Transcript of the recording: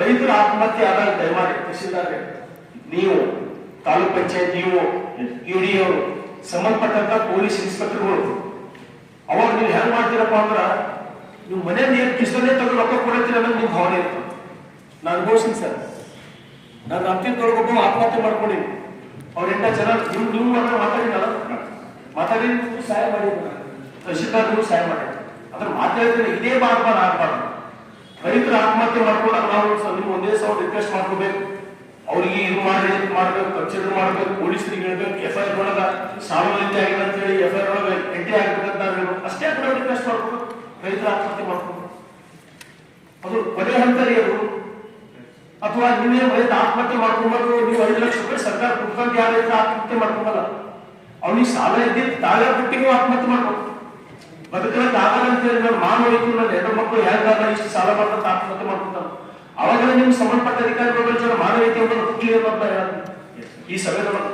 ರೈತರ ಆತ್ಮಹತ್ಯೆ ಆದಾಗ ದಯಮಾಡಿ ತಹಶೀಲ್ದಾರ್ ನೀವು ತಾಲೂಕ್ ಪಂಚಾಯತ್ ನೀವು ಇಡಿಒ ಸಂಬಂಧಪಟ್ಟಂತ ಪೊಲೀಸ್ ಇನ್ಸ್ಪೆಕ್ಟರ್ಗಳು ಅವಾಗ ನೀವು ಹೆಂಗ್ ಮಾಡ್ತೀರಪ್ಪ ಅಂದ್ರ ನೀವು ಮನೆಯಿಂದ ಏನ್ ಕಿಸ್ತನೇ ತೆಗೆದು ರೊಕ್ಕ ಕೊಡ್ತೀರ ಅನ್ನೋದು ನಿಮ್ ಭಾವನೆ ಇರ್ತದೆ. ನಾನು ಅನುಭವಿಸ್ತೀನಿ ಸರ್. ನಾನು ಅಂತಿದ್ದೊಳಗೊಬ್ಬ ಆತ್ಮಹತ್ಯೆ ಮಾಡ್ಕೊಂಡಿನಿ. ಅವ್ರ 8 ಜನ ನೀವು ಮಾತಾಡಿ ಸಹಾಯ ಮಾಡಿ ತಹಶೀಲ್ದಾರ್ ನೀವು ಸಹಾಯ ಮಾಡಿ ಅದ್ರ ಮಾತಾಡಿದ್ರೆ ಇದೇ ಆಗ್ಬಾರ್ದು. ರೈತರ ಆತ್ಮಹತ್ಯೆ ಮಾಡ್ಕೊಂಡಾಗ ನಾವು ನೀವು ಒಂದೇ ಸಲ ರಿಕ್ವೆಸ್ಟ್ ಮಾಡ್ಕೋಬೇಕು. ಅವ್ರಿಗೆ ಇದು ಮಾಡ್ಬೇಕು, ಕನ್ಸಿಡರ್ ಮಾಡ್ಬೇಕು, ಪೊಲೀಸರಿಗೆ ಹೇಳ್ಬೇಕು, FIR ಒಳಗ ಸಾರ್ವಜನಿಕ ಆಗಿದೆ ಅಂತ ಹೇಳಿ FIR ಒಳಗ ಎಂಟ್ರಿ ಆಗ್ಬೇಕಂತ ಅಷ್ಟೇ ಕೂಡ ರಿಕ್ವೆಸ್ಟ್ ಮಾಡ್ಬೇಕು. ರೈತರ ಆತ್ಮಹತ್ಯೆ ಮಾಡ್ಕೊಂಡು ಅದು ಕೊನೆ ಹಂತ ಅದು. ಅಥವಾ ನೀವೇ ರೈತ ಆತ್ಮಹತ್ಯೆ ಮಾಡ್ಕೊಂಡ್ಬಾರ್ದು, ನೀವು 5 ಲಕ್ಷ ರೂಪಾಯಿ ಸರ್ಕಾರ ಕುಟ್ಕೊಂಡು ಯಾವ ರೈತರ ಆತ್ಮಹತ್ಯೆ ಮಾಡ್ಕೊಂಡಲ್ಲ, ಅವ್ನಿಗೆ ಸಾಲ ಇದ್ದಿದ್ದು ತಾಳೆ ಬಿಟ್ಟಿಗೂ ಆತ್ಮಹತ್ಯೆ ಮಾಡ್ಕೊಂಡು ಬದುಕಲಕ್ಕೆ ಆಗಲ್ಲ ಅಂತ ಹೇಳಿ ನಾನು ಮಾನವೈತು ನನ್ನ 2 ಮಕ್ಕಳು ಹೇಗಾಗ ಇಷ್ಟು ಸಾಲ ಮಾಡ್ಕೊಂತ ಆತ್ಮಹತ್ಯೆ ಮಾಡ್ಕೊಂತಾರೆ. ಅವಾಗ ನಿಮ್ಗೆ ಸಂಬಂಧಪಟ್ಟ ಅಧಿಕಾರಿಗಳು ಮಾನವೀಯತೆ ಕ್ಲಿಯರ್ ಅಂತ ಈ ಸಭೆದೊಳಗೆ